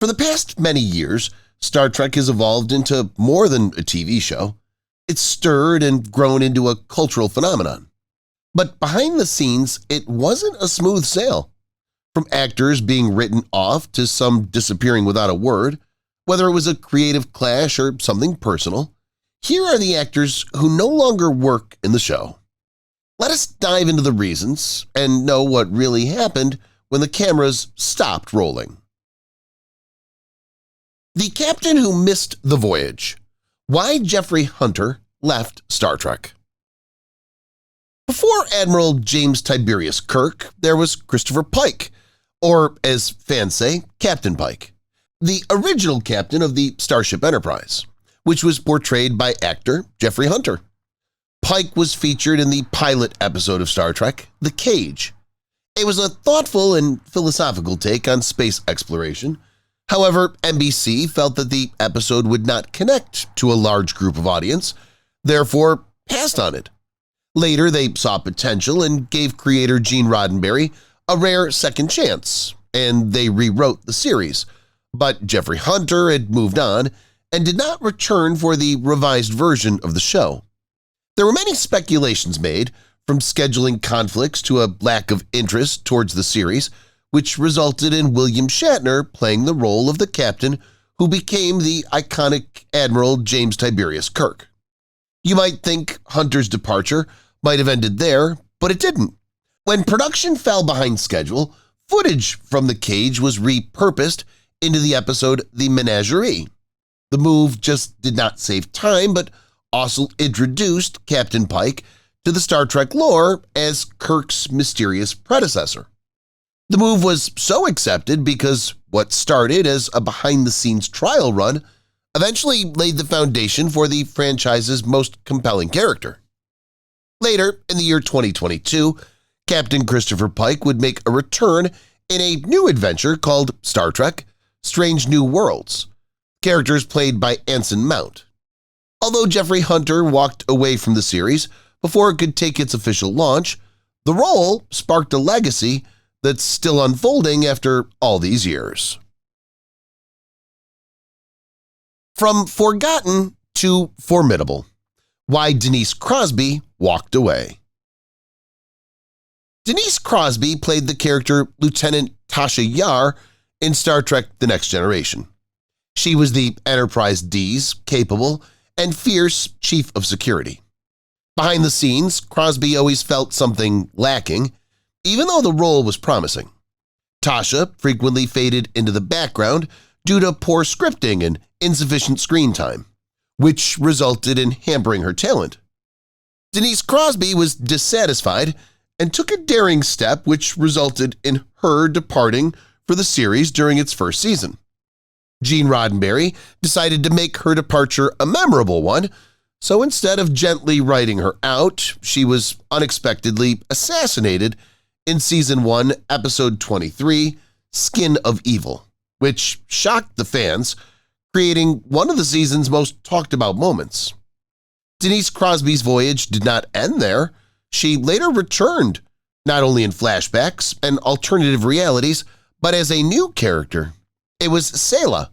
For the past many years, Star Trek has evolved into more than a TV show. It's stirred and grown into a cultural phenomenon. But behind the scenes, it wasn't a smooth sail. From actors being written off to some disappearing without a word, whether it was a creative clash or something personal, here are the actors who no longer work in the show. Let us dive into the reasons and know what really happened when the cameras stopped rolling. The captain who missed the voyage. Why Jeffrey Hunter left Star Trek. Before Admiral James Tiberius Kirk, there was Christopher Pike, or as fans say, Captain Pike, the original captain of the Starship Enterprise, which was portrayed by actor Jeffrey Hunter. Pike was featured in the pilot episode of Star Trek, The Cage. It was a thoughtful and philosophical take on space exploration. However, NBC felt that the episode would not connect to a large group of audience, therefore passed on it. Later, they saw potential and gave creator Gene Roddenberry a rare second chance, and they rewrote the series. But Jeffrey Hunter had moved on and did not return for the revised version of the show. There were many speculations made, from scheduling conflicts to a lack of interest towards the series, which resulted in William Shatner playing the role of the captain who became the iconic Admiral James Tiberius Kirk. You might think Hunter's departure might have ended there, but it didn't. When production fell behind schedule, footage from The Cage was repurposed into the episode The Menagerie. The move just did not save time, but also introduced Captain Pike to the Star Trek lore as Kirk's mysterious predecessor. The move was so accepted because what started as a behind-the-scenes trial run eventually laid the foundation for the franchise's most compelling character. Later, in the year 2022, Captain Christopher Pike would make a return in a new adventure called Star Trek: Strange New Worlds, characters played by Anson Mount. Although Jeffrey Hunter walked away from the series before it could take its official launch, the role sparked a legacy that's still unfolding after all these years. From forgotten to formidable. Why Denise Crosby walked away. Denise Crosby played the character Lieutenant Tasha Yar in Star Trek: The Next Generation. She was the Enterprise D's capable and fierce chief of security. Behind the scenes, Crosby always felt something lacking, even though the role was promising. Tasha frequently faded into the background due to poor scripting and insufficient screen time, which resulted in hampering her talent. Denise Crosby was dissatisfied and took a daring step which resulted in her departing for the series during its first season. Gene Roddenberry decided to make her departure a memorable one, so instead of gently writing her out, she was unexpectedly assassinated in Season 1, Episode 23, Skin of Evil, which shocked the fans, creating one of the season's most talked-about moments. Denise Crosby's voyage did not end there. She later returned, not only in flashbacks and alternative realities, but as a new character. It was Selah,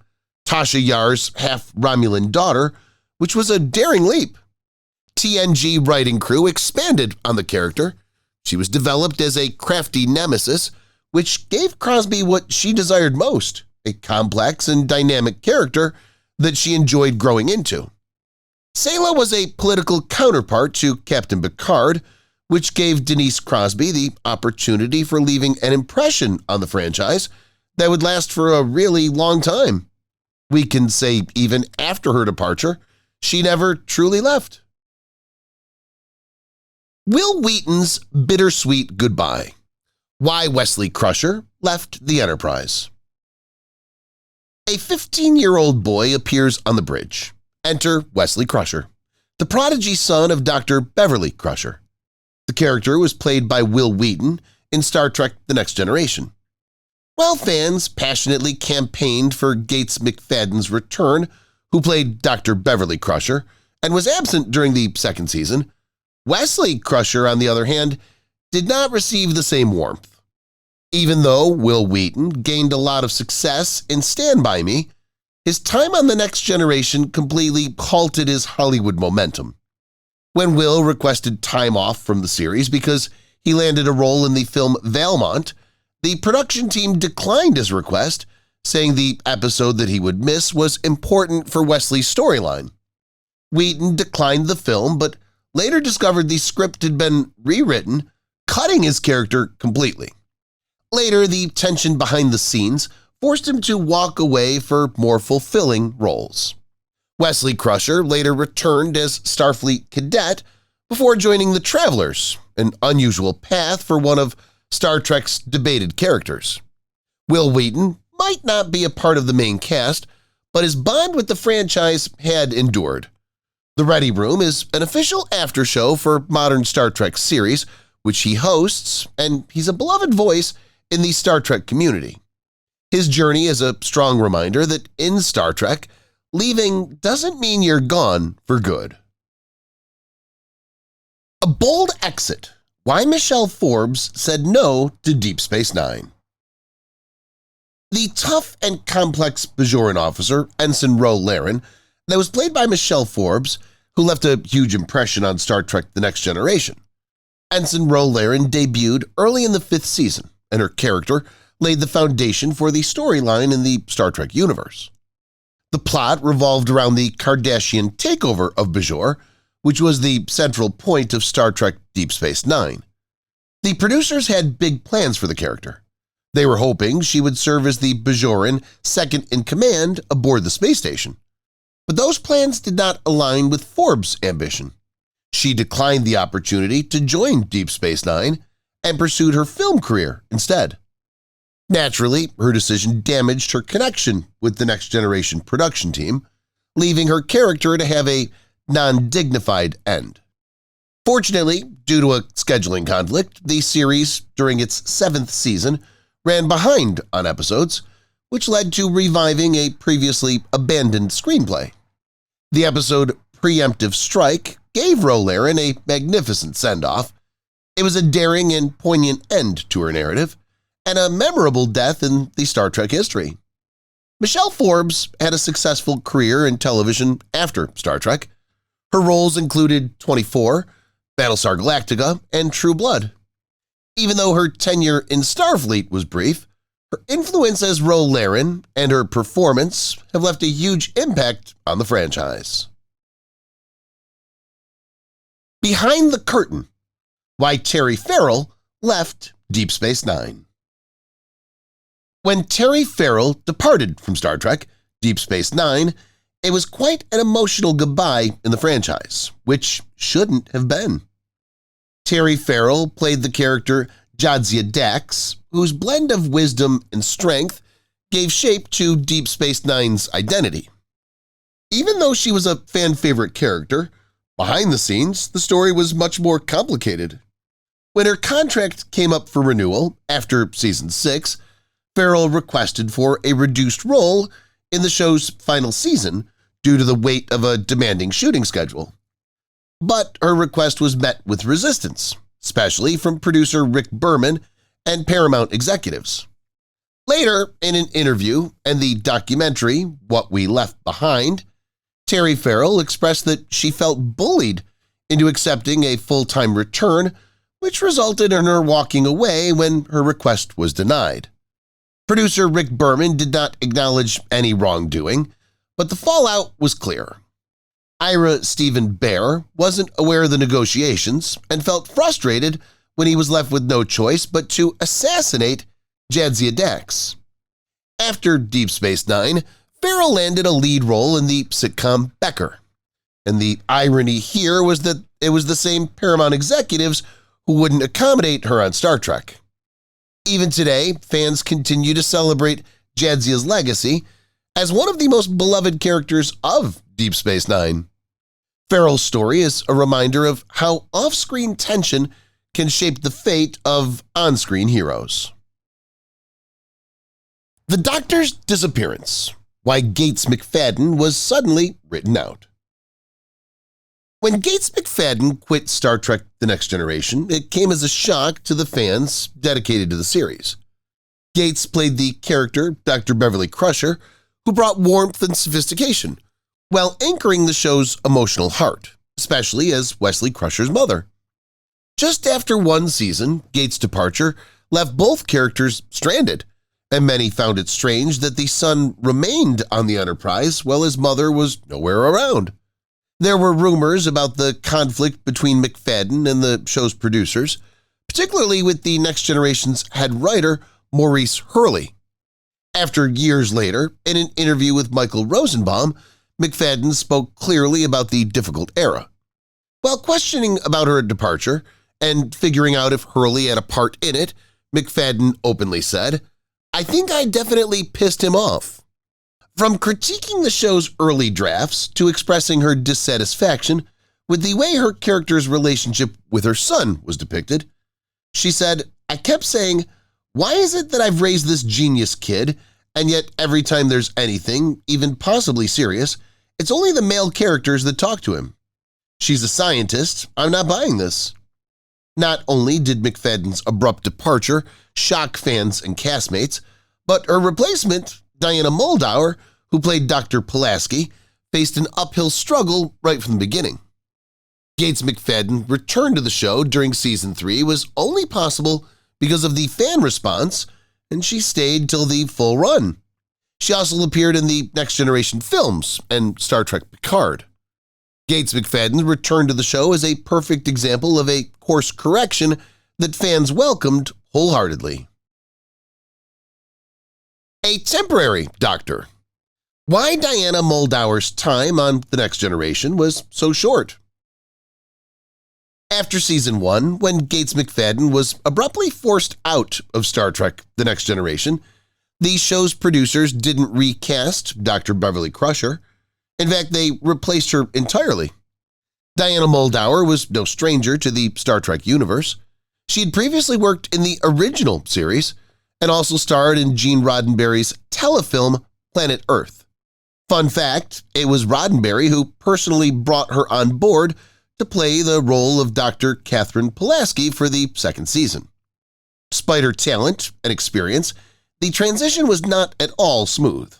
Tasha Yar's half-Romulan daughter, which was a daring leap. TNG writing crew expanded on the character. She was developed as a crafty nemesis, which gave Crosby what she desired most, a complex and dynamic character that she enjoyed growing into. Selah was a political counterpart to Captain Picard, which gave Denise Crosby the opportunity for leaving an impression on the franchise that would last for a really long time. We can say even after her departure, she never truly left. Will Wheaton's bittersweet goodbye. Why Wesley Crusher left the Enterprise. A 15-year-old boy appears on the bridge. Enter Wesley Crusher, the prodigy son of Dr. Beverly Crusher. The character was played by Will Wheaton in Star Trek: The Next Generation. While fans passionately campaigned for Gates McFadden's return, who played Dr. Beverly Crusher and was absent during the second season, Wesley Crusher, on the other hand, did not receive the same warmth. Even though Wil Wheaton gained a lot of success in Stand By Me, his time on The Next Generation completely halted his Hollywood momentum. When Wil requested time off from the series because he landed a role in the film Valmont, the production team declined his request, saying the episode that he would miss was important for Wesley's storyline. Wheaton declined the film, but later discovered the script had been rewritten, cutting his character completely. Later, the tension behind the scenes forced him to walk away for more fulfilling roles. Wesley Crusher later returned as Starfleet cadet before joining the Travelers, an unusual path for one of Star Trek's debated characters. Wil Wheaton might not be a part of the main cast, but his bond with the franchise had endured. The Ready Room is an official aftershow for modern Star Trek series, which he hosts, and he's a beloved voice in the Star Trek community. His journey is a strong reminder that in Star Trek, leaving doesn't mean you're gone for good. A bold exit. Why Michelle Forbes said no to Deep Space Nine. The tough and complex Bajoran officer, Ensign Ro Laren, that was played by Michelle Forbes, who left a huge impression on Star Trek The Next Generation. Ensign Ro Laren debuted early in the 5th season, and her character laid the foundation for the storyline in the Star Trek universe. The plot revolved around the Kardashian takeover of Bajor, which was the central point of Star Trek Deep Space Nine. The producers had big plans for the character. They were hoping she would serve as the Bajoran second-in-command aboard the space station. But those plans did not align with Forbes' ambition. She declined the opportunity to join Deep Space Nine and pursued her film career instead. Naturally, her decision damaged her connection with the Next Generation production team, leaving her character to have a non-dignified end. Fortunately, due to a scheduling conflict, the series, during its 7th season, ran behind on episodes, which led to reviving a previously abandoned screenplay. The episode Preemptive Strike gave Ro Laren a magnificent send-off. It was a daring and poignant end to her narrative, and a memorable death in the Star Trek history. Michelle Forbes had a successful career in television after Star Trek. Her roles included 24, Battlestar Galactica, and True Blood. Even though her tenure in Starfleet was brief, her influence as Ro Laren and her performance have left a huge impact on the franchise. Behind the Curtain. Why Terry Farrell left Deep Space Nine. When Terry Farrell departed from Star Trek Deep Space Nine, it was quite an emotional goodbye in the franchise, which shouldn't have been. Terry Farrell played the character Jadzia Dax, whose blend of wisdom and strength gave shape to Deep Space Nine's identity. Even though she was a fan-favorite character, behind the scenes, the story was much more complicated. When her contract came up for renewal after Season 6, Farrell requested for a reduced role in the show's final season due to the weight of a demanding shooting schedule. But her request was met with resistance, especially from producer Rick Berman and Paramount executives. Later, in an interview and the documentary What We Left Behind, Terry Farrell expressed that she felt bullied into accepting a full-time return, which resulted in her walking away when her request was denied. Producer Rick Berman did not acknowledge any wrongdoing, but the fallout was clear. Ira Stephen Bear wasn't aware of the negotiations and felt frustrated when he was left with no choice but to assassinate Jadzia Dax. After Deep Space Nine, Farrell landed a lead role in the sitcom Becker. And the irony here was that it was the same Paramount executives who wouldn't accommodate her on Star Trek. Even today, fans continue to celebrate Jadzia's legacy as one of the most beloved characters of Deep Space Nine. Farrell's story is a reminder of how off-screen tension can shape the fate of on-screen heroes. The Doctor's disappearance. Why Gates McFadden was suddenly written out. When Gates McFadden quit Star Trek The Next Generation, it came as a shock to the fans dedicated to the series. Gates played the character Dr. Beverly Crusher, who brought warmth and sophistication, while anchoring the show's emotional heart, especially as Wesley Crusher's mother. Just after one season, Gates' departure left both characters stranded, and many found it strange that the son remained on the Enterprise while his mother was nowhere around. There were rumors about the conflict between McFadden and the show's producers, particularly with the Next Generation's head writer, Maurice Hurley. After years later, in an interview with Michael Rosenbaum, McFadden spoke clearly about the difficult era. While questioning about her departure and figuring out if Hurley had a part in it, McFadden openly said, "I think I definitely pissed him off." From critiquing the show's early drafts to expressing her dissatisfaction with the way her character's relationship with her son was depicted, she said, "I kept saying, why is it that I've raised this genius kid, and yet every time there's anything, even possibly serious, it's only the male characters that talk to him. She's a scientist, I'm not buying this." Not only did McFadden's abrupt departure shock fans and castmates, but her replacement, Diana Muldaur, who played Dr. Pulaski, faced an uphill struggle right from the beginning. Gates' McFadden return to the show during Season 3 was only possible because of the fan response, and she stayed till the full run. She also appeared in the Next Generation films and Star Trek Picard. Gates' McFadden returned to the show as a perfect example of a course correction that fans welcomed wholeheartedly. A temporary doctor. Why Diana Muldaur's time on The Next Generation was so short. After Season 1, when Gates McFadden was abruptly forced out of Star Trek The Next Generation, the show's producers didn't recast Dr. Beverly Crusher. In fact, they replaced her entirely. Diana Muldaur was no stranger to the Star Trek universe. She had previously worked in the original series and also starred in Gene Roddenberry's telefilm Planet Earth. Fun fact, it was Roddenberry who personally brought her on board to play the role of Dr. Catherine Pulaski for the second season. Despite her talent and experience, the transition was not at all smooth.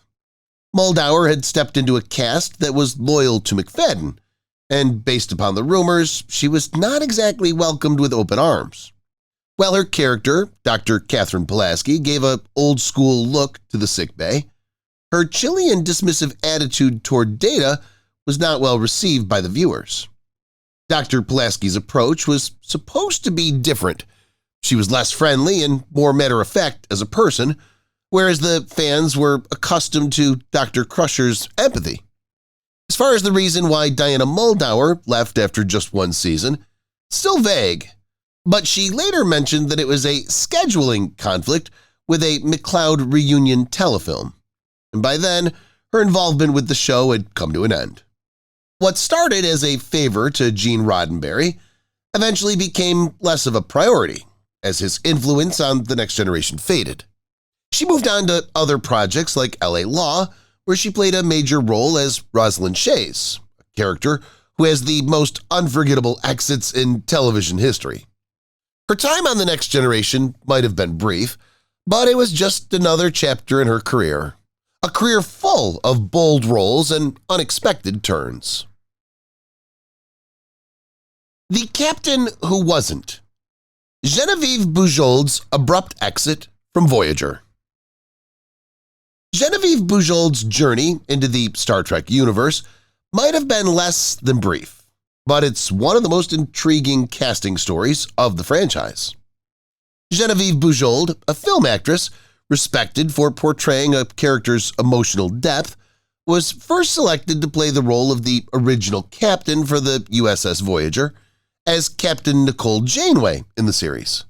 Muldaur had stepped into a cast that was loyal to McFadden, and based upon the rumors, she was not exactly welcomed with open arms. While her character, Dr. Catherine Pulaski, gave an old-school look to the sickbay, her chilly and dismissive attitude toward Data was not well received by the viewers. Dr. Pulaski's approach was supposed to be different. She was less friendly and more matter-of-fact as a person, whereas the fans were accustomed to Dr. Crusher's empathy. As far as the reason why Diana Muldaur left after just one season, still vague, but she later mentioned that it was a scheduling conflict with a McCloud reunion telefilm, and by then, her involvement with the show had come to an end. What started as a favor to Gene Roddenberry eventually became less of a priority, as his influence on The Next Generation faded. She moved on to other projects like L.A. Law, where she played a major role as Rosalind Shays, a character who has the most unforgettable exits in television history. Her time on The Next Generation might have been brief, but it was just another chapter in her career, a career full of bold roles and unexpected turns. The Captain Who Wasn't. Genevieve Bujold's abrupt exit from Voyager. Genevieve Bujold's journey into the Star Trek universe might have been less than brief, but it's one of the most intriguing casting stories of the franchise. Genevieve Bujold, a film actress respected for portraying a character's emotional depth, was first selected to play the role of the original captain for the USS Voyager as Captain Nicole Janeway in the series.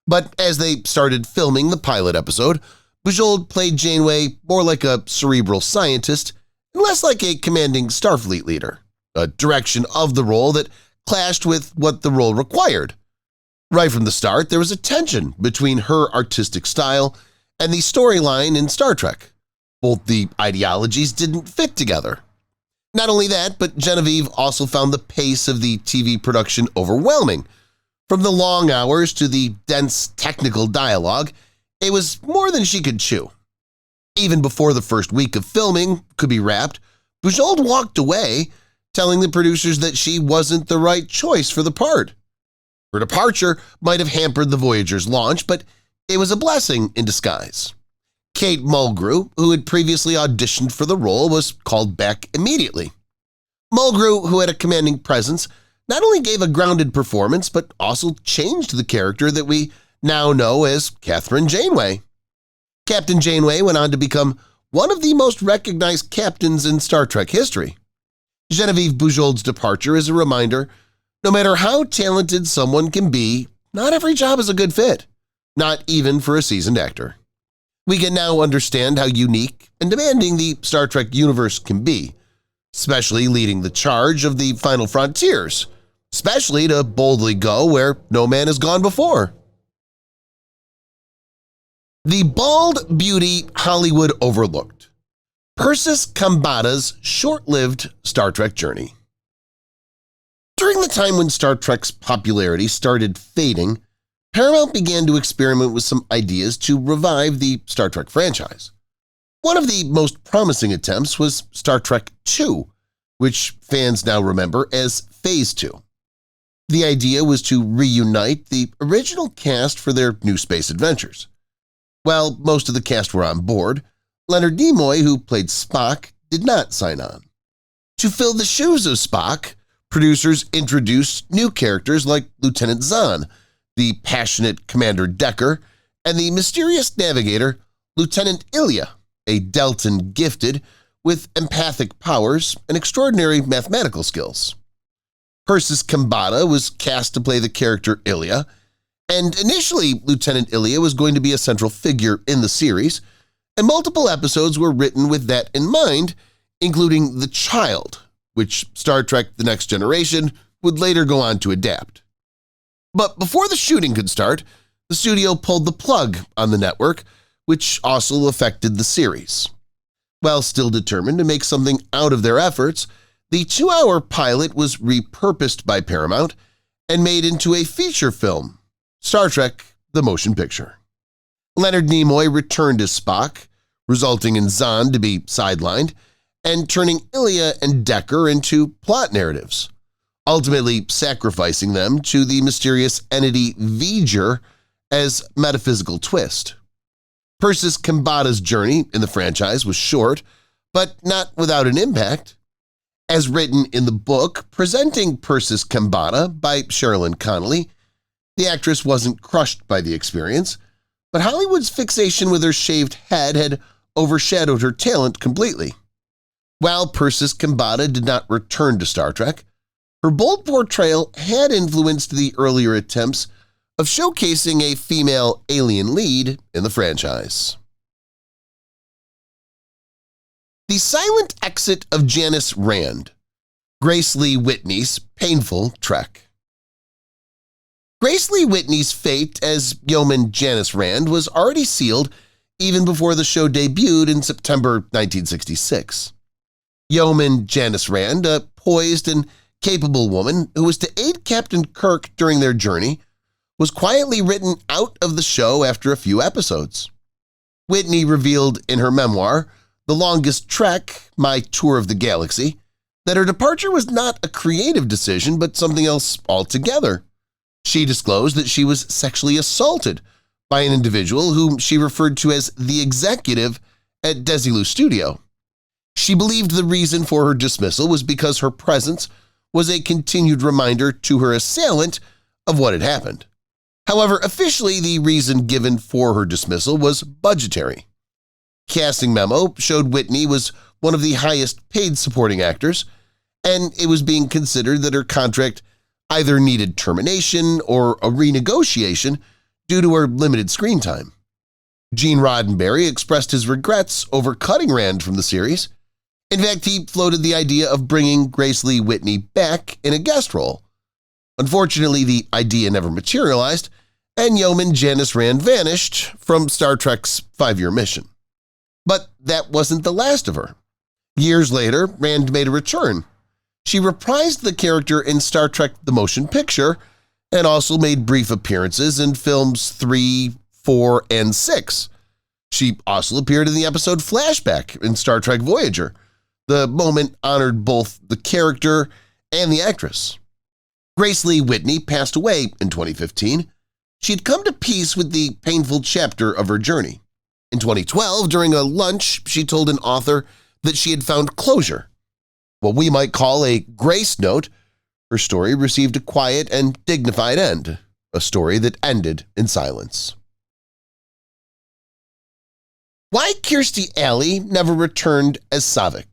But as they started filming the pilot episode, Bujold played Janeway more like a cerebral scientist and less like a commanding Starfleet leader, a direction of the role that clashed with what the role required. Right from the start, there was a tension between her artistic style and the storyline in Star Trek. Both the ideologies didn't fit together. Not only that, but Genevieve also found the pace of the TV production overwhelming. From the long hours to the dense technical dialogue, It was more than she could chew. Even before the first week of filming could be wrapped, Bujold walked away, telling the producers that she wasn't the right choice for the part. Her departure might have hampered the Voyager's launch, but it was a blessing in disguise. Kate Mulgrew, who had previously auditioned for the role, was called back immediately. Mulgrew, who had a commanding presence, not only gave a grounded performance, but also changed the character that we now know as Captain Janeway. Captain Janeway went on to become one of the most recognized captains in Star Trek history. Genevieve Bujold's departure is a reminder, no matter how talented someone can be, not every job is a good fit, not even for a seasoned actor. We can now understand how unique and demanding the Star Trek universe can be, especially leading the charge of the final frontiers, especially to boldly go where no man has gone before. The bald beauty Hollywood overlooked. Persis Khambatta's short-lived Star Trek journey. During the time when Star Trek's popularity started fading, Paramount began to experiment with some ideas to revive the Star Trek franchise. One of the most promising attempts was Star Trek II, which fans now remember as Phase 2. The idea was to reunite the original cast for their new space adventures. While most of the cast were on board, Leonard Nimoy, who played Spock, did not sign on. To fill the shoes of Spock, producers introduced new characters like Lieutenant Zahn, the passionate Commander Decker, and the mysterious navigator Lieutenant Ilya, a Deltan gifted with empathic powers and extraordinary mathematical skills. Persis Khambatta was cast to play the character Ilya, and initially Lieutenant Ilya was going to be a central figure in the series, and multiple episodes were written with that in mind, including The Child, which Star Trek The Next Generation would later go on to adapt. But before the shooting could start, the studio pulled the plug on the network, which also affected the series. While still determined to make something out of their efforts, the 2-hour pilot was repurposed by Paramount and made into a feature film, Star Trek The Motion Picture. Leonard Nimoy returned as Spock, resulting in Zahn to be sidelined and turning Ilya and Decker into plot narratives, ultimately sacrificing them to the mysterious entity Voyager as metaphysical twist. Persis Khambatta's journey in the franchise was short, but not without an impact. As written in the book Presenting Persis Khambatta by Sherilyn Connolly, the actress wasn't crushed by the experience, but Hollywood's fixation with her shaved head had overshadowed her talent completely. While Persis Khambatta did not return to Star Trek, her bold portrayal had influenced the earlier attempts of showcasing a female alien lead in the franchise. The silent exit of Janice Rand, Grace Lee Whitney's painful trek. Grace Lee Whitney's fate as Yeoman Janice Rand was already sealed even before the show debuted in September 1966. Yeoman Janice Rand, a poised and capable woman who was to aid Captain Kirk during their journey, was quietly written out of the show after a few episodes. Whitney revealed in her memoir, The Longest Trek, My Tour of the Galaxy, that her departure was not a creative decision but something else altogether. She disclosed that she was sexually assaulted by an individual whom she referred to as the executive at Desilu Studio. She believed the reason for her dismissal was because her presence was a continued reminder to her assailant of what had happened. However, officially the reason given for her dismissal was budgetary. Casting memo showed Whitney was one of the highest paid supporting actors, and it was being considered that her contract either needed termination or a renegotiation due to her limited screen time. Gene Roddenberry expressed his regrets over cutting Rand from the series. In fact, he floated the idea of bringing Grace Lee Whitney back in a guest role. Unfortunately, the idea never materialized, and Yeoman Janice Rand vanished from Star Trek's 5-year mission. But that wasn't the last of her. Years later, Rand made a return. She reprised the character in Star Trek The Motion Picture and also made brief appearances in films 3, 4, and 6. She also appeared in the episode Flashback in Star Trek Voyager. The moment honored both the character and the actress. Grace Lee Whitney passed away in 2015. She had come to peace with the painful chapter of her journey. In 2012, during a lunch, she told an author that she had found closure. What we might call a grace note, her story received a quiet and dignified end, a story that ended in silence. Why Kirstie Alley never returned as Saavik.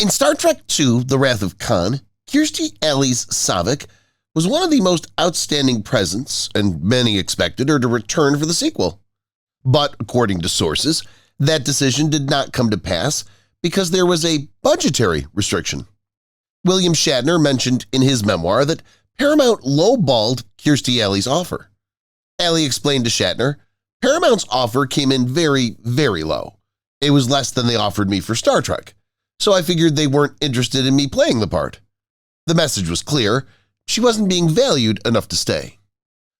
In Star Trek II, The Wrath of Khan, Kirstie Alley's Saavik was one of the most outstanding presents, and many expected her to return for the sequel. But according to sources, that decision did not come to pass because there was a budgetary restriction. William Shatner mentioned in his memoir that Paramount lowballed Kirstie Alley's offer. Alley explained to Shatner, "Paramount's offer came in very, very low. It was less than they offered me for Star Trek, so I figured they weren't interested in me playing the part. The message was clear. She wasn't being valued enough to stay."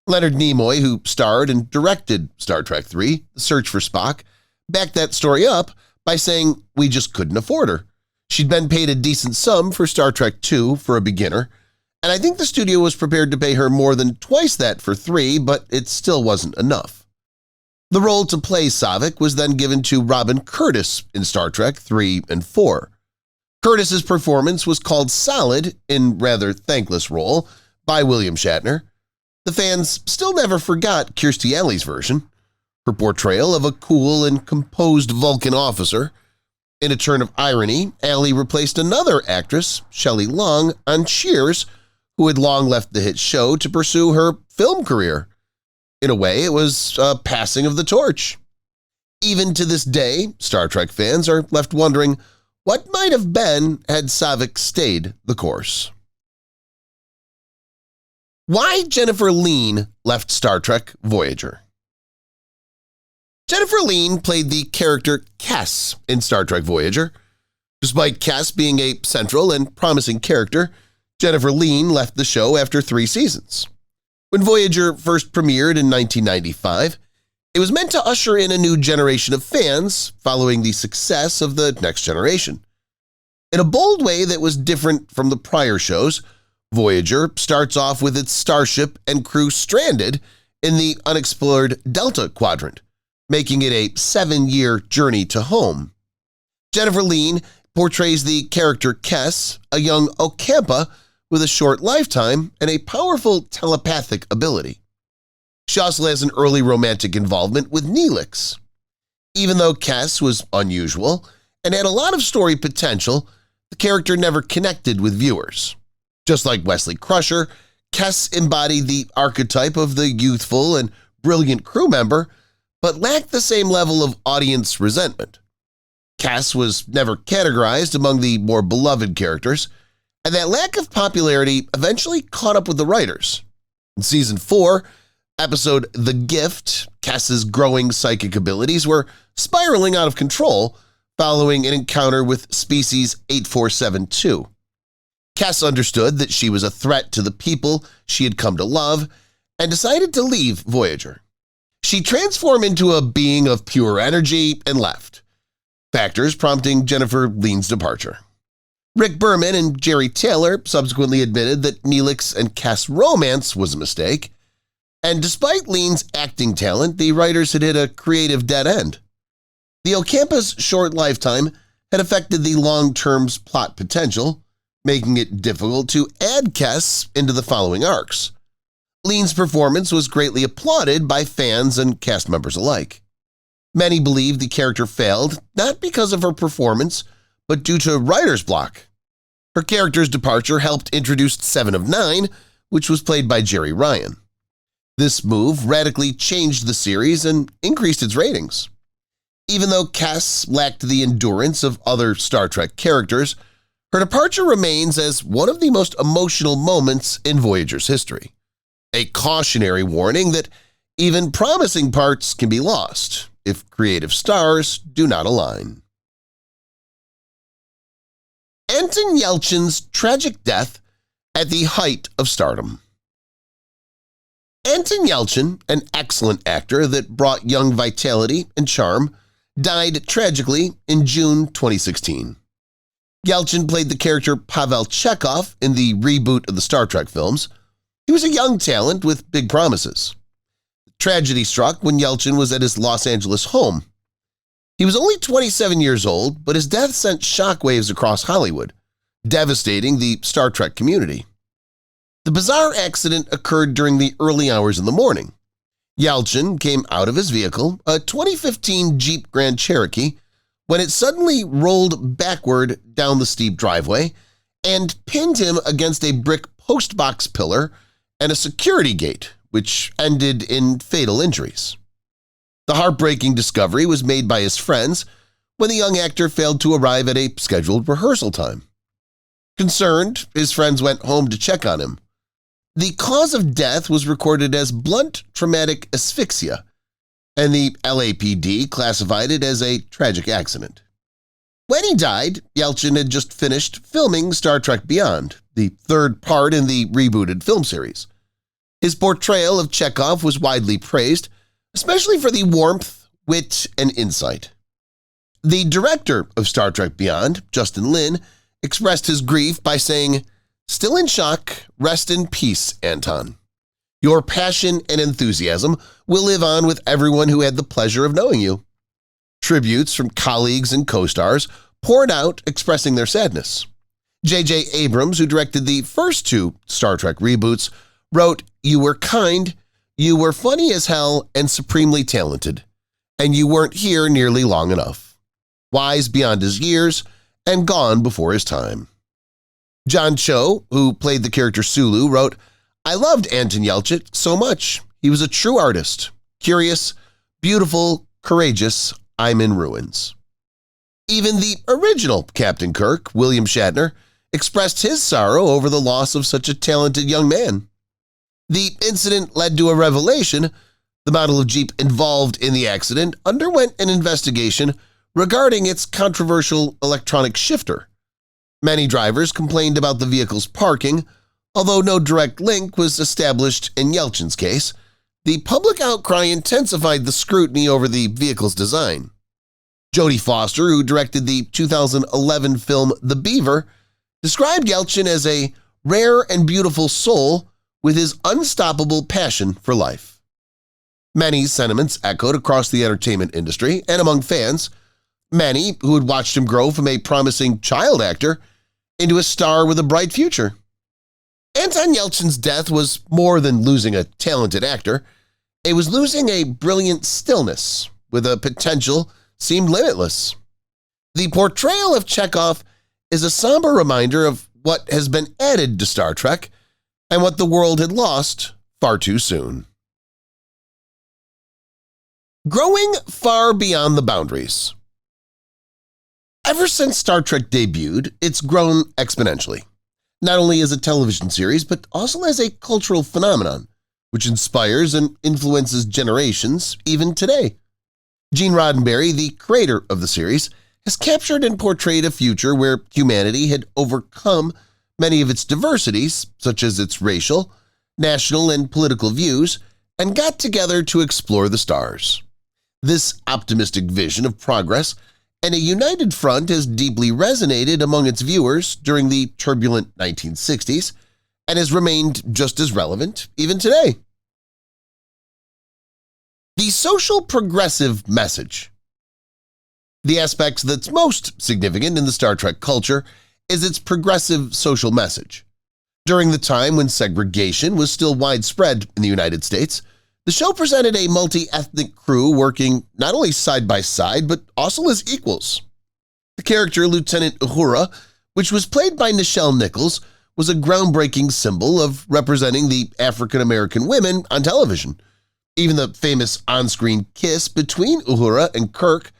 Leonard Nimoy, who starred and directed Star Trek III, The Search for Spock, backed that story up by saying, "We just couldn't afford her. She'd been paid a decent sum for Star Trek II for a beginner, and I think the studio was prepared to pay her more than twice that for III, but it still wasn't enough." The role to play Saavik was then given to Robin Curtis in Star Trek III and IV. Curtis's performance was called solid, in rather thankless role, by William Shatner. The fans still never forgot Kirstie Alley's version, her portrayal of a cool and composed Vulcan officer. In a turn of irony, Alley replaced another actress, Shelley Long, on Cheers, who had long left the hit show to pursue her film career. In a way, it was a passing of the torch. Even to this day, Star Trek fans are left wondering what might have been had Saavik stayed the course. Why Jennifer Lien left Star Trek Voyager. Jennifer Lien played the character Kes in Star Trek Voyager. Despite Kes being a central and promising character, Jennifer Lien left the show after 3 seasons. When Voyager first premiered in 1995, it was meant to usher in a new generation of fans following the success of The Next Generation. In a bold way that was different from the prior shows, Voyager starts off with its starship and crew stranded in the unexplored Delta Quadrant, making it a 7-year journey to home. Jennifer Lien portrays the character Kes, a young Ocampa with a short lifetime and a powerful telepathic ability. She also has an early romantic involvement with Neelix. Even though Kes was unusual and had a lot of story potential, the character never connected with viewers. Just like Wesley Crusher, Kes embodied the archetype of the youthful and brilliant crew member, but lacked the same level of audience resentment. Kes was never categorized among the more beloved characters, and that lack of popularity eventually caught up with the writers. In Season 4, episode The Gift, Kes's growing psychic abilities were spiraling out of control following an encounter with Species 8472. Kes understood that she was a threat to the people she had come to love and decided to leave Voyager. She transformed into a being of pure energy and left, factors prompting Jennifer Lien's departure. Rick Berman and Jerry Taylor subsequently admitted that Neelix and Kes' romance was a mistake, and despite Lien's acting talent, the writers had hit a creative dead end. The Ocampa's short lifetime had affected the long-term plot potential, making it difficult to add Kes into the following arcs. Lien's performance was greatly applauded by fans and cast members alike. Many believed the character failed not because of her performance, but due to writer's block. Her character's departure helped introduce 7 of 9, which was played by Jerry Ryan. This move radically changed the series and increased its ratings. Even though Kes lacked the endurance of other Star Trek characters, her departure remains as one of the most emotional moments in Voyager's history. A cautionary warning that even promising parts can be lost if creative stars do not align. Anton Yelchin's tragic death at the height of stardom. Anton Yelchin, an excellent actor that brought young vitality and charm, died tragically in June 2016. Yelchin played the character Pavel Chekhov in the reboot of the Star Trek films. He was a young talent with big promises. Tragedy struck when Yelchin was at his Los Angeles home. He was only 27 years old, but his death sent shockwaves across Hollywood, devastating the Star Trek community. The bizarre accident occurred during the early hours in the morning. Yelchin came out of his vehicle, a 2015 Jeep Grand Cherokee, when it suddenly rolled backward down the steep driveway and pinned him against a brick postbox pillar and a security gate, which ended in fatal injuries. The heartbreaking discovery was made by his friends when the young actor failed to arrive at a scheduled rehearsal time. Concerned, his friends went home to check on him. The cause of death was recorded as blunt traumatic asphyxia, and the LAPD classified it as a tragic accident. When he died, Yelchin had just finished filming Star Trek Beyond, the third part in the rebooted film series. His portrayal of Chekhov was widely praised, especially for the warmth, wit, and insight. The director of Star Trek Beyond, Justin Lin, expressed his grief by saying, "Still in shock, rest in peace, Anton. Your passion and enthusiasm will live on with everyone who had the pleasure of knowing you." Tributes from colleagues and co-stars poured out expressing their sadness. J.J. Abrams, who directed the first two Star Trek reboots, wrote, "You were kind, you were funny as hell and supremely talented, and you weren't here nearly long enough. Wise beyond his years and gone before his time." John Cho, who played the character Sulu, wrote, "I loved Anton Yelchin so much. He was a true artist. Curious, beautiful, courageous, I'm in ruins." Even the original Captain Kirk, William Shatner, expressed his sorrow over the loss of such a talented young man. The incident led to a revelation. The model of Jeep involved in the accident underwent an investigation regarding its controversial electronic shifter. Many drivers complained about the vehicle's parking. Although no direct link was established in Yelchin's case, the public outcry intensified the scrutiny over the vehicle's design. Jodie Foster, who directed the 2011 film The Beaver, described Yelchin as a rare and beautiful soul with his unstoppable passion for life. Many sentiments echoed across the entertainment industry and among fans, many who had watched him grow from a promising child actor into a star with a bright future. Anton Yelchin's death was more than losing a talented actor. It was losing a brilliant stillness with a potential seemed limitless. The portrayal of Chekhov is a somber reminder of what has been added to Star Trek and what the world had lost far too soon. Growing far beyond the boundaries. Ever since Star Trek debuted, it's grown exponentially, not only as a television series, but also as a cultural phenomenon, which inspires and influences generations even today. Gene Roddenberry, the creator of the series, has captured and portrayed a future where humanity had overcome many of its diversities, such as its racial, national, and political views, and got together to explore the stars. This optimistic vision of progress and a united front has deeply resonated among its viewers during the turbulent 1960s and has remained just as relevant even today. The social progressive message. The aspect that's most significant in the Star Trek culture is its progressive social message. During the time when segregation was still widespread in the United States, the show presented a multi-ethnic crew working not only side by side but also as equals. The character Lieutenant Uhura, which was played by Nichelle Nichols, was a groundbreaking symbol of representing the African-American women on television. Even the famous on-screen kiss between Uhura and Kirk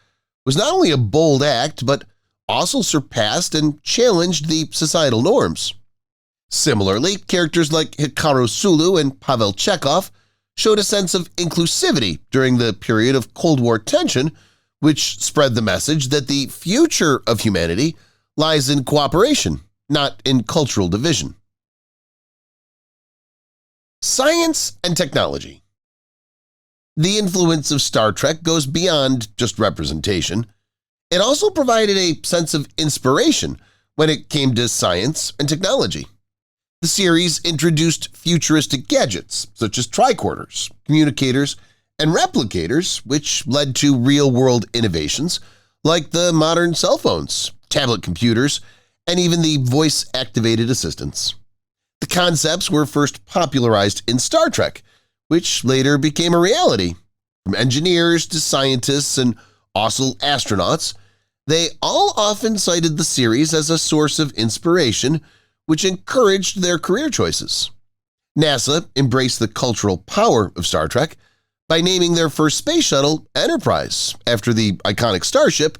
was not only a bold act but also surpassed and challenged the societal norms. Similarly, characters like Hikaru Sulu and Pavel Chekhov showed a sense of inclusivity during the period of Cold War tension, which spread the message that the future of humanity lies in cooperation, not in cultural division. Science and technology. The influence of Star Trek goes beyond just representation. It also provided a sense of inspiration when it came to science and technology. The series introduced futuristic gadgets such as tricorders, communicators, and replicators, which led to real-world innovations like the modern cell phones, tablet computers, and even the voice-activated assistants. The concepts were first popularized in Star Trek, which later became a reality. From engineers to scientists and also astronauts, they all often cited the series as a source of inspiration, which encouraged their career choices. NASA embraced the cultural power of Star Trek by naming their first space shuttle Enterprise after the iconic starship,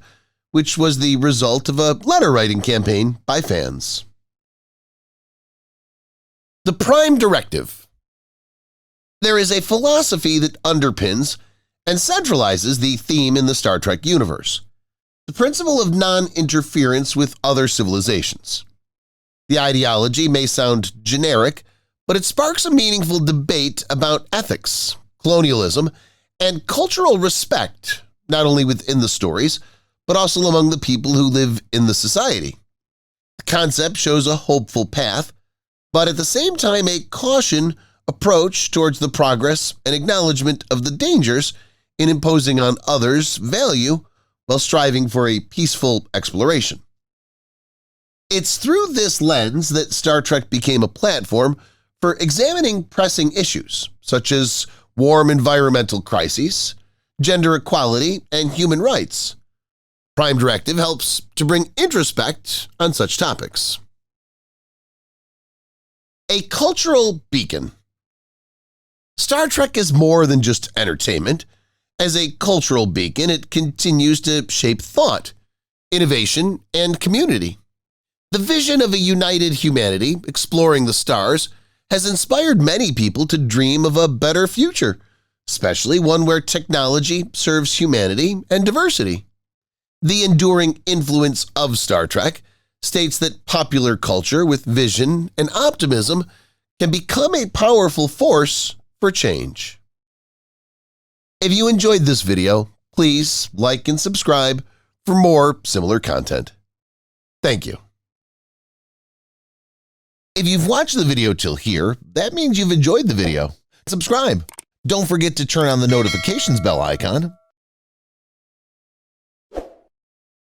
which was the result of a letter-writing campaign by fans. The Prime Directive. There is a philosophy that underpins and centralizes the theme in the Star Trek universe: the principle of non-interference with other civilizations. The ideology may sound generic, but it sparks a meaningful debate about ethics, colonialism, and cultural respect, not only within the stories, but also among the people who live in the society. The concept shows a hopeful path, but at the same time a caution approach towards the progress and acknowledgement of the dangers in imposing on others value while striving for a peaceful exploration. It's through this lens that Star Trek became a platform for examining pressing issues such as warm environmental crises, gender equality, and human rights. Prime Directive helps to bring introspect on such topics. A cultural beacon. Star Trek is more than just entertainment. As a cultural beacon, it continues to shape thought, innovation, and community. The vision of a united humanity exploring the stars has inspired many people to dream of a better future, especially one where technology serves humanity and diversity. The enduring influence of Star Trek states that popular culture with vision and optimism can become a powerful force for change. If you enjoyed this video, please like and subscribe for more similar content. Thank you. If you've watched the video till here, that means you've enjoyed the video. Subscribe. Don't forget to turn on the notifications bell icon